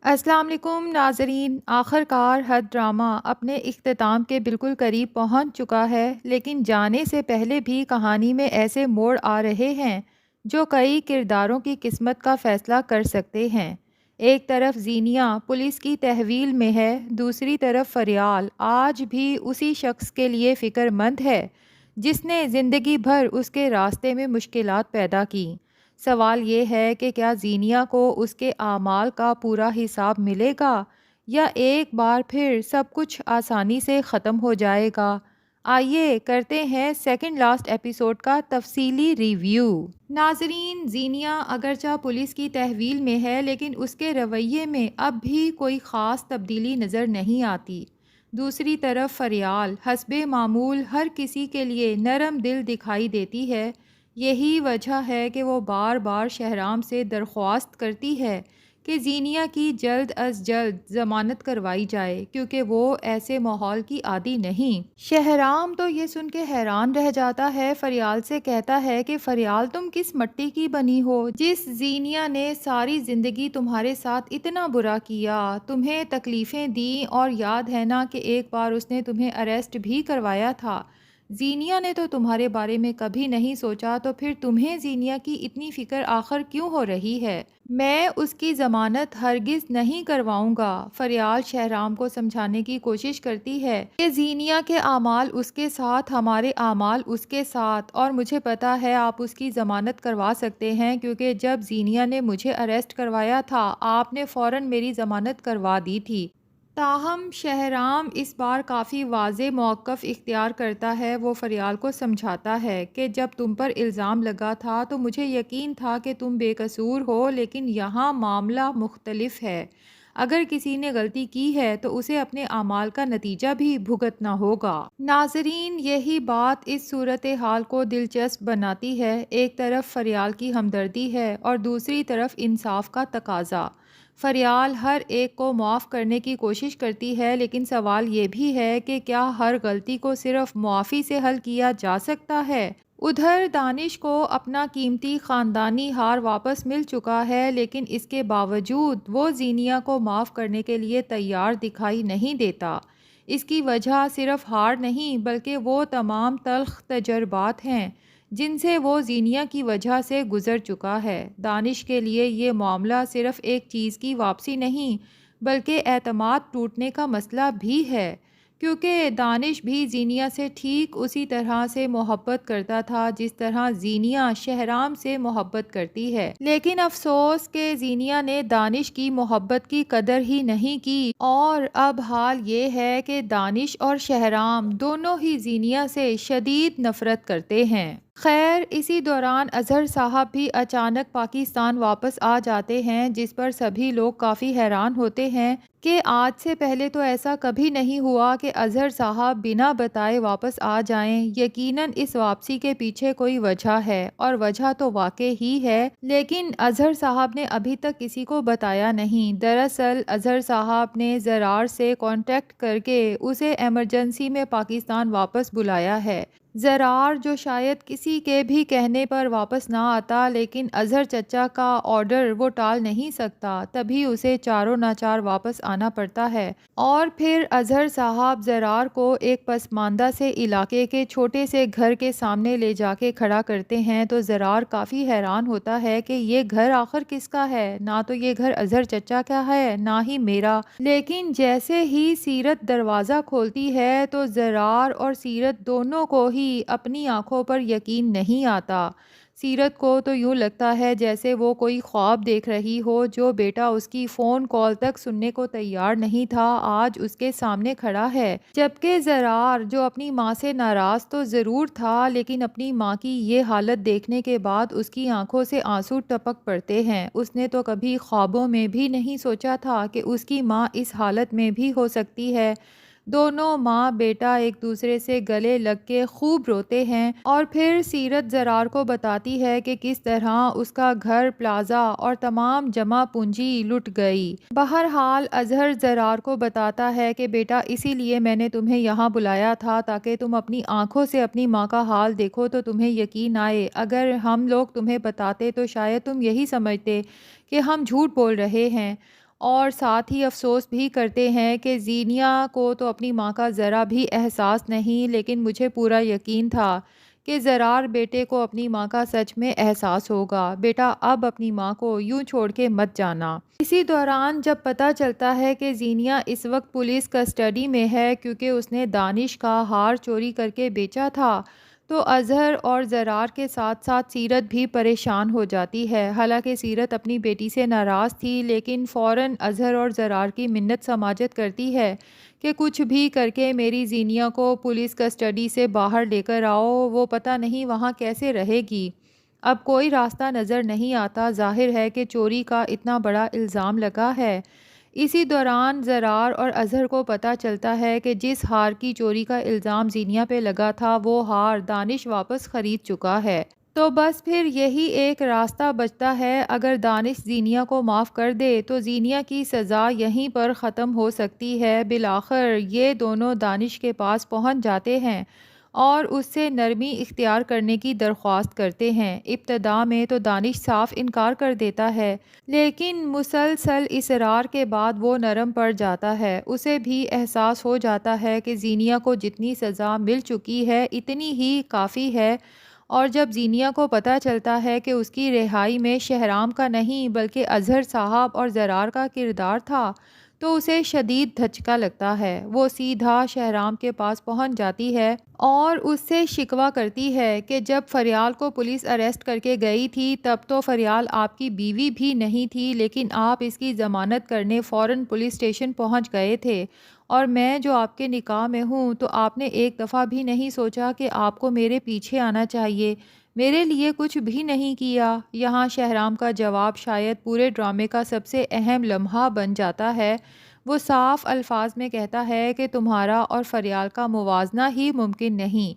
السلام علیکم ناظرین، آخر کار حد ڈرامہ اپنے اختتام کے بالکل قریب پہنچ چکا ہے، لیکن جانے سے پہلے بھی کہانی میں ایسے موڑ آ رہے ہیں جو کئی کرداروں کی قسمت کا فیصلہ کر سکتے ہیں۔ ایک طرف زینیہ پولیس کی تحویل میں ہے، دوسری طرف فریال آج بھی اسی شخص کے لیے فکر مند ہے جس نے زندگی بھر اس کے راستے میں مشکلات پیدا کیں۔ سوال یہ ہے کہ کیا زینیہ کو اس کے اعمال کا پورا حساب ملے گا یا ایک بار پھر سب کچھ آسانی سے ختم ہو جائے گا؟ آئیے کرتے ہیں سیکنڈ لاسٹ ایپیسوڈ کا تفصیلی ریویو۔ ناظرین، زینیہ اگرچہ پولیس کی تحویل میں ہے لیکن اس کے رویے میں اب بھی کوئی خاص تبدیلی نظر نہیں آتی۔ دوسری طرف فریال حسب معمول ہر کسی کے لیے نرم دل دکھائی دیتی ہے۔ یہی وجہ ہے کہ وہ بار بار شہرام سے درخواست کرتی ہے کہ زینیہ کی جلد از جلد ضمانت کروائی جائے، کیونکہ وہ ایسے ماحول کی عادی نہیں۔ شہرام تو یہ سن کے حیران رہ جاتا ہے، فریال سے کہتا ہے کہ فریال تم کس مٹی کی بنی ہو جس زینیہ نے ساری زندگی تمہارے ساتھ اتنا برا کیا، تمہیں تکلیفیں دیں، اور یاد ہے نا کہ ایک بار اس نے تمہیں اریسٹ بھی کروایا تھا۔ زینیہ نے تو تمہارے بارے میں کبھی نہیں سوچا، تو پھر تمہیں زینیہ کی اتنی فکر آخر کیوں ہو رہی ہے؟ میں اس کی ضمانت ہرگز نہیں کرواؤں گا۔ فریال شہرام کو سمجھانے کی کوشش کرتی ہے کہ زینیہ کے اعمال اس کے ساتھ، ہمارے اعمال اس کے ساتھ، اور مجھے پتا ہے آپ اس کی ضمانت کروا سکتے ہیں، کیونکہ جب زینیہ نے مجھے اریسٹ کروایا تھا آپ نے فوراً میری ضمانت کروا دی تھی۔ تاہم شہرام اس بار کافی واضح موقف اختیار کرتا ہے۔ وہ فریال کو سمجھاتا ہے کہ جب تم پر الزام لگا تھا تو مجھے یقین تھا کہ تم بے قصور ہو، لیکن یہاں معاملہ مختلف ہے۔ اگر کسی نے غلطی کی ہے تو اسے اپنے اعمال کا نتیجہ بھی بھگتنا ہوگا۔ ناظرین، یہی بات اس صورتحال کو دلچسپ بناتی ہے۔ ایک طرف فریال کی ہمدردی ہے اور دوسری طرف انصاف کا تقاضا۔ فریال ہر ایک کو معاف کرنے کی کوشش کرتی ہے، لیکن سوال یہ بھی ہے کہ کیا ہر غلطی کو صرف معافی سے حل کیا جا سکتا ہے؟ ادھر دانش کو اپنا قیمتی خاندانی ہار واپس مل چکا ہے، لیکن اس کے باوجود وہ زینیہ کو معاف کرنے کے لیے تیار دکھائی نہیں دیتا۔ اس کی وجہ صرف ہار نہیں بلکہ وہ تمام تلخ تجربات ہیں جن سے وہ زینیہ کی وجہ سے گزر چکا ہے۔ دانش کے لیے یہ معاملہ صرف ایک چیز کی واپسی نہیں بلکہ اعتماد ٹوٹنے کا مسئلہ بھی ہے، کیونکہ دانش بھی زینیہ سے ٹھیک اسی طرح سے محبت کرتا تھا جس طرح زینیہ شہرام سے محبت کرتی ہے۔ لیکن افسوس کہ زینیہ نے دانش کی محبت کی قدر ہی نہیں کی، اور اب حال یہ ہے کہ دانش اور شہرام دونوں ہی زینیہ سے شدید نفرت کرتے ہیں۔ خیر، اسی دوران اظہر صاحب بھی اچانک پاکستان واپس آ جاتے ہیں، جس پر سبھی لوگ کافی حیران ہوتے ہیں کہ آج سے پہلے تو ایسا کبھی نہیں ہوا کہ اظہر صاحب بنا بتائے واپس آ جائیں۔ یقیناً اس واپسی کے پیچھے کوئی وجہ ہے، اور وجہ تو واقع ہی ہے، لیکن اظہر صاحب نے ابھی تک کسی کو بتایا نہیں۔ دراصل اظہر صاحب نے زرار سے کانٹیکٹ کر کے اسے ایمرجنسی میں پاکستان واپس بلایا ہے۔ زرار جو شاید کسی کے بھی کہنے پر واپس نہ آتا، لیکن اظہر چچا کا آرڈر وہ ٹال نہیں سکتا، تبھی اسے چاروں ناچار واپس آنا پڑتا ہے۔ اور پھر اظہر صاحب زرار کو ایک پسماندہ سے علاقے کے چھوٹے سے گھر کے سامنے لے جا کے کھڑا کرتے ہیں، تو زرار کافی حیران ہوتا ہے کہ یہ گھر آخر کس کا ہے؟ نہ تو یہ گھر اظہر چچا کا ہے نہ ہی میرا۔ لیکن جیسے ہی سیرت دروازہ کھولتی ہے تو زرار اور سیرت دونوں کو ہی اپنی آنکھوں پر یقین نہیں آتا۔ سیرت کو تو یوں لگتا ہے جیسے وہ کوئی خواب دیکھ رہی ہو۔ جو بیٹا اس کی فون کال تک سننے کو تیار نہیں تھا آج اس کے سامنے کھڑا ہے، جبکہ زرار جو اپنی ماں سے ناراض تو ضرور تھا، لیکن اپنی ماں کی یہ حالت دیکھنے کے بعد اس کی آنکھوں سے آنسو ٹپک پڑتے ہیں۔ اس نے تو کبھی خوابوں میں بھی نہیں سوچا تھا کہ اس کی ماں اس حالت میں بھی ہو سکتی ہے۔ دونوں ماں بیٹا ایک دوسرے سے گلے لگ کے خوب روتے ہیں، اور پھر سیرت زرار کو بتاتی ہے کہ کس طرح اس کا گھر، پلازہ اور تمام جمع پونجی لٹ گئی۔ بہرحال اظہر زرار کو بتاتا ہے کہ بیٹا اسی لیے میں نے تمہیں یہاں بلایا تھا تاکہ تم اپنی آنکھوں سے اپنی ماں کا حال دیکھو تو تمہیں یقین آئے۔ اگر ہم لوگ تمہیں بتاتے تو شاید تم یہی سمجھتے کہ ہم جھوٹ بول رہے ہیں۔ اور ساتھ ہی افسوس بھی کرتے ہیں کہ زینیا کو تو اپنی ماں کا ذرا بھی احساس نہیں، لیکن مجھے پورا یقین تھا کہ زرار بیٹے کو اپنی ماں کا سچ میں احساس ہوگا۔ بیٹا اب اپنی ماں کو یوں چھوڑ کے مت جانا۔ اسی دوران جب پتہ چلتا ہے کہ زینیا اس وقت پولیس کسٹڈی میں ہے کیونکہ اس نے دانش کا ہار چوری کر کے بیچا تھا، تو اظہر اور زرار کے ساتھ ساتھ سیرت بھی پریشان ہو جاتی ہے۔ حالانکہ سیرت اپنی بیٹی سے ناراض تھی، لیکن فوراً اظہر اور زرار کی منت سماجت کرتی ہے کہ کچھ بھی کر کے میری زینیا کو پولیس کسٹڈی سے باہر لے کر آؤ، وہ پتہ نہیں وہاں کیسے رہے گی۔ اب کوئی راستہ نظر نہیں آتا، ظاہر ہے کہ چوری کا اتنا بڑا الزام لگا ہے۔ اسی دوران زرار اور اظہر کو پتہ چلتا ہے کہ جس ہار کی چوری کا الزام زینیا پہ لگا تھا وہ ہار دانش واپس خرید چکا ہے۔ تو بس پھر یہی ایک راستہ بچتا ہے، اگر دانش زینیا کو معاف کر دے تو زینیا کی سزا یہیں پر ختم ہو سکتی ہے۔ بالآخر یہ دونوں دانش کے پاس پہنچ جاتے ہیں اور اس سے نرمی اختیار کرنے کی درخواست کرتے ہیں۔ ابتدا میں تو دانش صاف انکار کر دیتا ہے، لیکن مسلسل اصرار کے بعد وہ نرم پڑ جاتا ہے۔ اسے بھی احساس ہو جاتا ہے کہ زینیا کو جتنی سزا مل چکی ہے اتنی ہی کافی ہے، اور جب زینیا کو پتہ چلتا ہے کہ اس کی رہائی میں شہرام کا نہیں بلکہ اظہر صاحب اور زرار کا کردار تھا تو اسے شدید دھچکا لگتا ہے۔ وہ سیدھا شہرام کے پاس پہنچ جاتی ہے اور اس سے شکوہ کرتی ہے کہ جب فریال کو پولیس اریسٹ کر کے گئی تھی تب تو فریال آپ کی بیوی بھی نہیں تھی، لیکن آپ اس کی ضمانت کرنے فوراً پولیس اسٹیشن پہنچ گئے تھے، اور میں جو آپ کے نکاح میں ہوں تو آپ نے ایک دفعہ بھی نہیں سوچا کہ آپ کو میرے پیچھے آنا چاہیے، میرے لیے کچھ بھی نہیں کیا۔ یہاں شہرام کا جواب شاید پورے ڈرامے کا سب سے اہم لمحہ بن جاتا ہے۔ وہ صاف الفاظ میں کہتا ہے کہ تمہارا اور فریال کا موازنہ ہی ممکن نہیں۔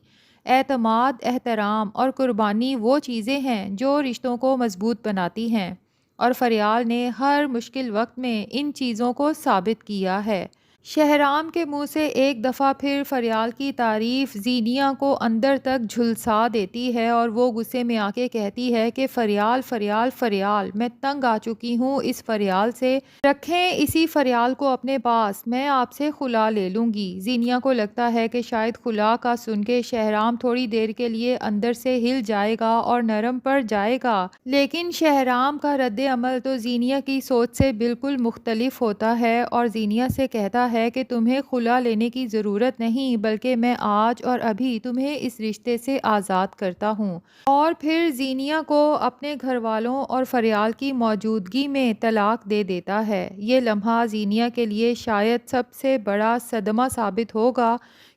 اعتماد، احترام اور قربانی وہ چیزیں ہیں جو رشتوں کو مضبوط بناتی ہیں، اور فریال نے ہر مشکل وقت میں ان چیزوں کو ثابت کیا ہے۔ شہرام کے منہ سے ایک دفعہ پھر فریال کی تعریف زینیا کو اندر تک جھلسا دیتی ہے، اور وہ غصے میں آ کے کہتی ہے کہ فریال فریال فریال، میں تنگ آ چکی ہوں اس فریال سے، رکھیں اسی فریال کو اپنے پاس، میں آپ سے خلا لے لوں گی۔ زینیا کو لگتا ہے کہ شاید خلا کا سن کے شہرام تھوڑی دیر کے لیے اندر سے ہل جائے گا اور نرم پڑ جائے گا، لیکن شہرام کا رد عمل تو زینیا کی سوچ سے بالکل مختلف ہوتا ہے، اور زینیا سے کہتا ہے کہ تمہیں خلا لینے کی ضرورت نہیں، بلکہ میں آج اور ابھی تمہیں اس رشتے سے آزاد کرتا ہوں، اور پھر زینیا کو اپنے گھر والوں اور فریال کی موجودگی میں طلاق دے دیتا ہے۔ یہ لمحہ زینیا کے لیے شاید سب سے بڑا صدمہ ثابت ہوگا،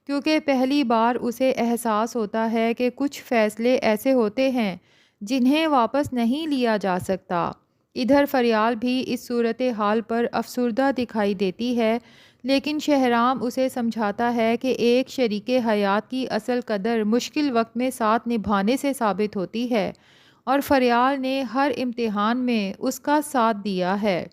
کیونکہ پہلی بار اسے احساس ہوتا ہے کہ کچھ فیصلے ایسے ہوتے ہیں جنہیں واپس نہیں لیا جا سکتا۔ ادھر فریال بھی اس صورتحال پر افسردہ دکھائی دیتی ہے، لیکن شہرام اسے سمجھاتا ہے کہ ایک شریک حیات کی اصل قدر مشکل وقت میں ساتھ نبھانے سے ثابت ہوتی ہے، اور فریال نے ہر امتحان میں اس کا ساتھ دیا ہے۔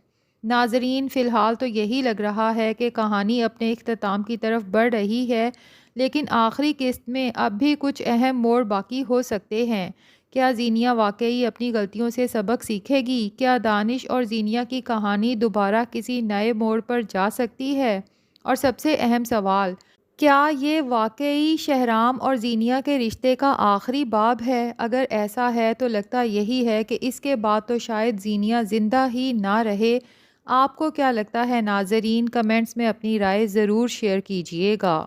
ناظرین، فی الحال تو یہی لگ رہا ہے کہ کہانی اپنے اختتام کی طرف بڑھ رہی ہے، لیکن آخری قسط میں اب بھی کچھ اہم موڑ باقی ہو سکتے ہیں۔ کیا زینیا واقعی اپنی غلطیوں سے سبق سیکھے گی؟ کیا دانش اور زینیا کی کہانی دوبارہ کسی نئے موڑ پر جا سکتی ہے؟ اور سب سے اہم سوال، کیا یہ واقعی شہرام اور زینیا کے رشتے کا آخری باب ہے؟ اگر ایسا ہے تو لگتا یہی ہے کہ اس کے بعد تو شاید زینیا زندہ ہی نہ رہے۔ آپ کو کیا لگتا ہے ناظرین؟ کمنٹس میں اپنی رائے ضرور شیئر کیجیے گا۔